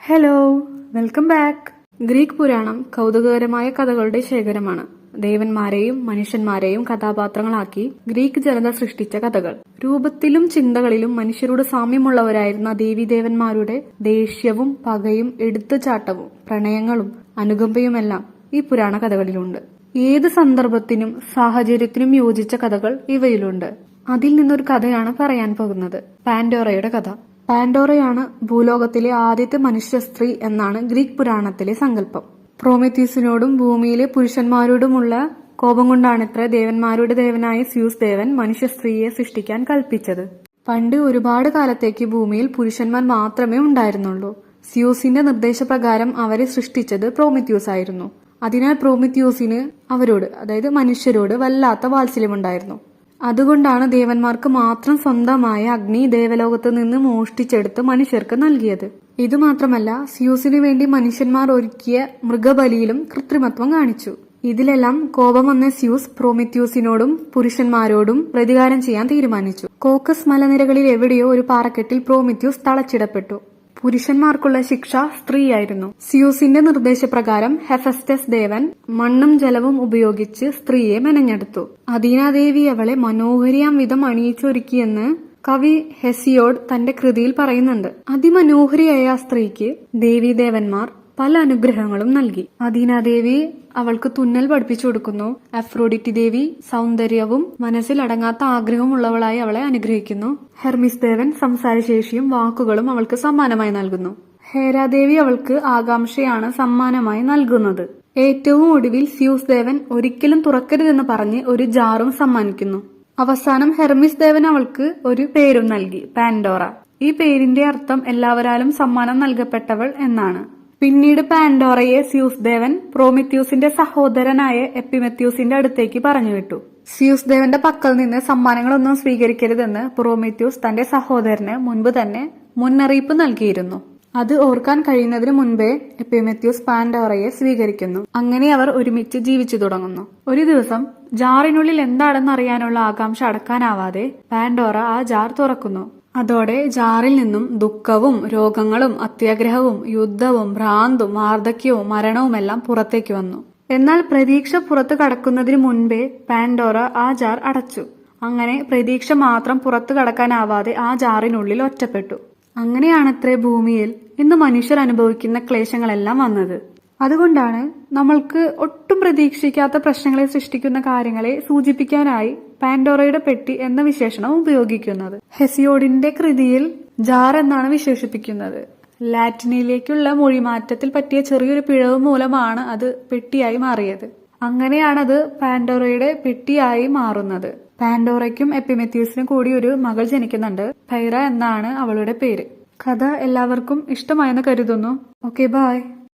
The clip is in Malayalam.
Hello, welcome back. ഗ്രീക്ക് പുരാണം കൗതുകകരമായ കഥകളുടെ ശേഖരമാണ്. ദേവന്മാരെയും മനുഷ്യന്മാരെയും കഥാപാത്രങ്ങളാക്കി ഗ്രീക്ക് ജനത സൃഷ്ടിച്ച കഥകൾ. രൂപത്തിലും ചിന്തകളിലും മനുഷ്യരോട് സാമ്യമുള്ളവരായിരുന്ന ദേവീദേവന്മാരുടെ ദേഷ്യവും പകയും എടുത്തുചാട്ടവും പ്രണയങ്ങളും അനുകമ്പയുമെല്ലാം ഈ പുരാണ കഥകളിലുണ്ട്. ഏത് സന്ദർഭത്തിനും സാഹചര്യത്തിനും യോജിച്ച കഥകൾ ഇവയിലുണ്ട്. അതിൽ നിന്നൊരു കഥയാണ് പറയാൻ പോകുന്നത്. പാൻഡോറയുടെ കഥ. പാൻഡോറയാണ് ഭൂലോകത്തിലെ ആദ്യത്തെ മനുഷ്യ സ്ത്രീ എന്നാണ് ഗ്രീക്ക് പുരാണത്തിലെ സങ്കല്പം. പ്രോമെത്യൂസിനോടും ഭൂമിയിലെ പുരുഷന്മാരോടുമുള്ള കോപം കൊണ്ടാണിത്ര ദേവന്മാരുടെ ദേവനായ സ്യൂസ് ദേവൻ മനുഷ്യ സ്ത്രീയെ സൃഷ്ടിക്കാൻ കൽപ്പിച്ചത്. പണ്ട് ഒരുപാട് കാലത്തേക്ക് ഭൂമിയിൽ പുരുഷന്മാർ മാത്രമേ ഉണ്ടായിരുന്നുള്ളൂ. സ്യൂസിന്റെ നിർദ്ദേശപ്രകാരം അവരെ സൃഷ്ടിച്ചത് പ്രോമെത്യൂസ് ആയിരുന്നു. അതിനാൽ പ്രോമെത്യൂസിന് അവരോട്, അതായത് മനുഷ്യരോട് വല്ലാത്ത വാത്സല്യമുണ്ടായിരുന്നു. അതുകൊണ്ടാണ് ദേവന്മാർക്ക് മാത്രം സ്വന്തമായ അഗ്നി ദേവലോകത്ത് നിന്ന് മോഷ്ടിച്ചെടുത്ത് മനുഷ്യർക്ക് നൽകിയത്. ഇതുമാത്രമല്ല, സ്യൂസിനു വേണ്ടി മനുഷ്യന്മാർ ഒരുക്കിയ മൃഗബലിയിലും കൃത്രിമത്വം കാണിച്ചു. ഇതിലെല്ലാം കോപം വന്ന സ്യൂസ് പ്രോമെത്യൂസിനോടും പുരുഷന്മാരോടും പ്രതികാരം ചെയ്യാൻ തീരുമാനിച്ചു. കോക്കസ് മലനിരകളിൽ എവിടെയോ ഒരു പാറക്കെട്ടിൽ പ്രോമെത്യൂസ് തളച്ചിടപ്പെട്ടു. പുരുഷന്മാർക്കുള്ള ശിക്ഷ സ്ത്രീയായിരുന്നു. സ്യൂസിന്റെ നിർദ്ദേശപ്രകാരം ഹെഫസ്റ്റസ് ദേവൻ മണ്ണും ജലവും ഉപയോഗിച്ച് സ്ത്രീയെ മെനഞ്ഞെടുത്തു. അദീനാദേവി അവളെ മനോഹരിയാം വിധം അണിയിച്ചൊരുക്കിയെന്ന് കവി ഹെസിയോഡ് തന്റെ കൃതിയിൽ പറയുന്നുണ്ട്. അതിമനോഹരിയായ ആ സ്ത്രീക്ക് ദേവീദേവന്മാർ പല അനുഗ്രഹങ്ങളും നൽകി. അദീനാദേവി അവൾക്ക് തുന്നൽ പഠിപ്പിച്ചു കൊടുക്കുന്നു. അഫ്രോഡിറ്റി ദേവി സൗന്ദര്യവും മനസ്സിൽ അടങ്ങാത്ത ആഗ്രഹമുള്ളവളായി അവളെ അനുഗ്രഹിക്കുന്നു. ഹെർമിസ് ദേവൻ സംസാരശേഷിയും വാക്കുകളും അവൾക്ക് സമ്മാനമായി നൽകുന്നു. ഹേരാദേവി അവൾക്ക് ആകാംക്ഷയാണ് സമ്മാനമായി നൽകുന്നത്. ഏറ്റവും ഒടുവിൽ സ്യൂസ് ദേവൻ ഒരിക്കലും തുറക്കരുതെന്ന് പറഞ്ഞ് ഒരു ജാറും സമ്മാനിക്കുന്നു. അവസാനം ഹെർമിസ് ദേവൻ അവൾക്ക് ഒരു പേരും നൽകി, പാൻഡോറ. ഈ പേരിന്റെ അർത്ഥം എല്ലാവരാലും സമ്മാനം നൽകപ്പെട്ടവൾ എന്നാണ്. പിന്നീട് പാൻഡോറയെ സ്യൂസ് ദേവൻ പ്രോമെത്യൂസിന്റെ സഹോദരനായ എപ്പിമെത്യൂസിന്റെ അടുത്തേക്ക് പറഞ്ഞുവിട്ടു. സ്യൂസ് ദേവന്റെ പക്കൽ നിന്ന് സമ്മാനങ്ങളൊന്നും സ്വീകരിക്കരുതെന്ന് പ്രോമെത്യൂസ് തന്റെ സഹോദരന് മുൻപ് തന്നെ മുന്നറിയിപ്പ് നൽകിയിരുന്നു. അത് ഓർക്കാൻ കഴിയുന്നതിന് മുൻപേ എപ്പിമെത്യൂസ് പാൻഡോറയെ സ്വീകരിക്കുന്നു. അങ്ങനെ അവർ ഒരുമിച്ച് ജീവിച്ചു തുടങ്ങുന്നു. ഒരു ദിവസം ജാറിനുള്ളിൽ എന്താണെന്ന് അറിയാനുള്ള ആകാംക്ഷ അടക്കാനാവാതെ പാൻഡോറ ആ ജാർ തുറക്കുന്നു. അതോടെ ജാറിൽ നിന്നും ദുഃഖവും രോഗങ്ങളും അത്യാഗ്രഹവും യുദ്ധവും ഭ്രാന്തും വാർദ്ധക്യവും മരണവുമെല്ലാം പുറത്തേക്ക് വന്നു. എന്നാൽ പ്രതീക്ഷ പുറത്തു കടക്കുന്നതിന് മുൻപേ പാൻഡോറ ആ ജാർ അടച്ചു. അങ്ങനെ പ്രതീക്ഷ മാത്രം പുറത്തു കടക്കാനാവാതെ ആ ജാറിനുള്ളിൽ ഒറ്റപ്പെട്ടു. അങ്ങനെയാണത്രേ ഭൂമിയിൽ ഇന്ന് മനുഷ്യർ അനുഭവിക്കുന്ന ക്ലേശങ്ങളെല്ലാം വന്നത്. അതുകൊണ്ടാണ് നമ്മൾക്ക് ഒട്ടും പ്രതീക്ഷിക്കാത്ത പ്രശ്നങ്ങളെ സൃഷ്ടിക്കുന്ന കാര്യങ്ങളെ സൂചിപ്പിക്കാനായി പാൻഡോറയുടെ പെട്ടി എന്ന വിശേഷണം ഉപയോഗിക്കുന്നത്. ഹെസിയോഡിന്റെ കൃതിയിൽ ജാർ എന്നാണ് വിശേഷിപ്പിക്കുന്നത്. ലാറ്റിനിലേക്കുള്ള മൊഴിമാറ്റത്തിൽ പറ്റിയ ചെറിയൊരു പിഴവ് മൂലമാണ് അത് പെട്ടിയായി മാറിയത്. അങ്ങനെയാണത് പാൻഡോറയുടെ പെട്ടിയായി മാറുന്നത്. പാൻഡോറയ്ക്കും എപ്പിമെത്യൂസിനും കൂടി ഒരു മകൾ ജനിക്കുന്നുണ്ട്. പൈറ എന്നാണ് അവളുടെ പേര്. കഥ എല്ലാവർക്കും ഇഷ്ടമായെന്ന് കരുതുന്നു. Okay, by.